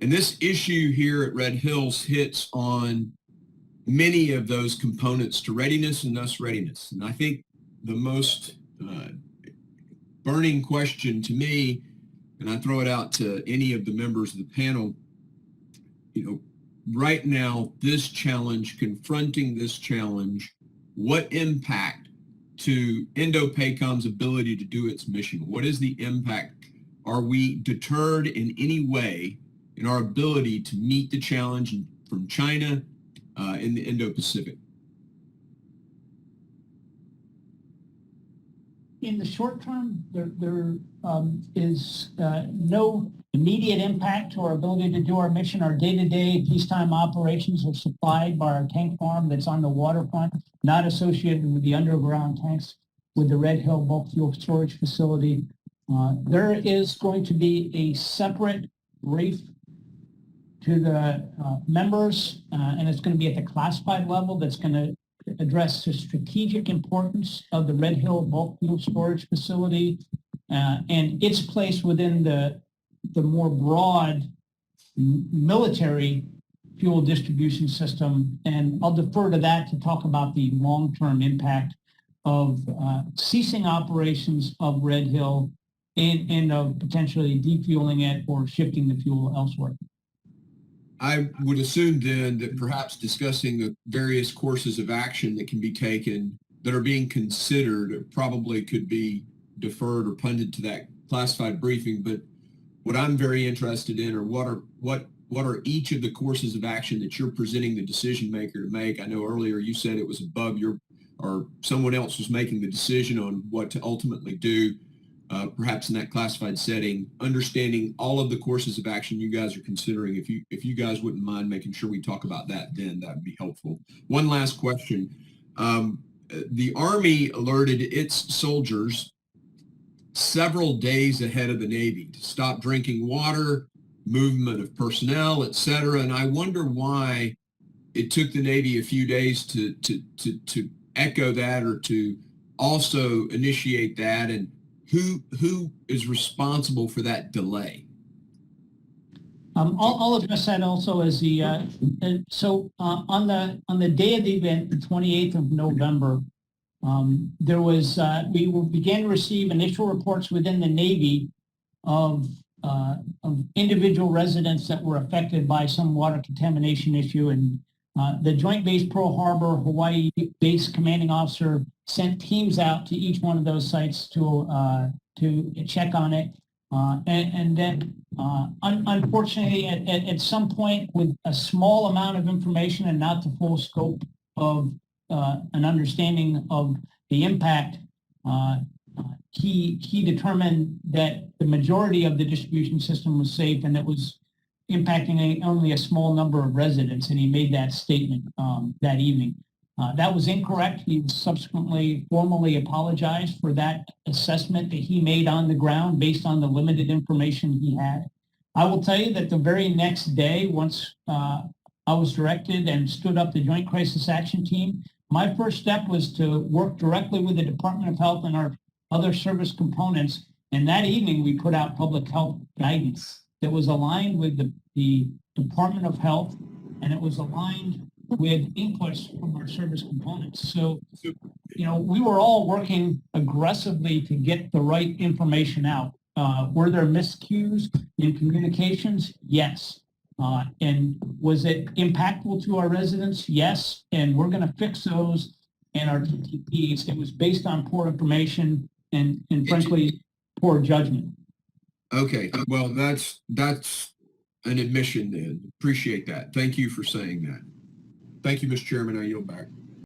And this issue here at Red Hills hits on many of those components to readiness and thus readiness. And I think the most burning question to me, and I throw it out to any of the members of the panel, right now, this challenge, confronting this challenge, what impact to INDOPACOM's ability to do its mission? What is the impact? Are we deterred in any way in our ability to meet the challenge from China in the Indo-Pacific? In the short term, there is no immediate impact to our ability to do our mission. Our day-to-day peacetime operations are supplied by our tank farm that's on the waterfront, not associated with the underground tanks with the Red Hill bulk fuel storage facility. There is going to be a separate brief to the members, and it's going to be at the classified level that's going to address the strategic importance of the Red Hill bulk fuel storage facility and its place within the more broad military fuel distribution system. And I'll defer to that to talk about the long-term impact of ceasing operations of Red Hill and of potentially defueling it or shifting the fuel elsewhere. I would assume then that perhaps discussing the various courses of action that can be taken that are being considered probably could be deferred or punted to that classified briefing. But what I'm very interested in are what are each of the courses of action that you're presenting the decision maker to make? I know earlier you said it was above your, or someone else was making the decision on what to ultimately do. Perhaps in that classified setting, understanding all of the courses of action you guys are considering. If you guys wouldn't mind making sure we talk about that, then that would be helpful. One last question. The Army alerted its soldiers several days ahead of the Navy to stop drinking water, movement of personnel, etc. And I wonder why it took the Navy a few days to echo that or to also initiate that, and who is responsible for that delay? I'll address that also as the on the day of the event, the 28th of November, there was we began to receive initial reports within the Navy of individual residents that were affected by some water contamination issue, and the Joint Base Pearl Harbor Hawaii Base Commanding Officer sent teams out to each one of those sites to check on it. And then, unfortunately, at some point, with a small amount of information and not the full scope of an understanding of the impact, he determined that the majority of the distribution system was safe and it was impacting only a small number of residents, and he made that statement that evening. That was incorrect. He subsequently formally apologized for that assessment that he made on the ground based on the limited information he had. I will tell you that the very next day, once I was directed and stood up the Joint Crisis Action Team, my first step was to work directly with the Department of Health and our other service components. And that evening, we put out public health guidance that was aligned with the Department of Health, and it was aligned with inputs from our service components. So, we were all working aggressively to get the right information out. Were there miscues in communications? Yes. And was it impactful to our residents? Yes. And we're going to fix those in our TTPs. It was based on poor information and frankly, poor judgment. Okay. Well, that's an admission then. Appreciate that. Thank you for saying that. Thank you, Mr. Chairman. I yield back.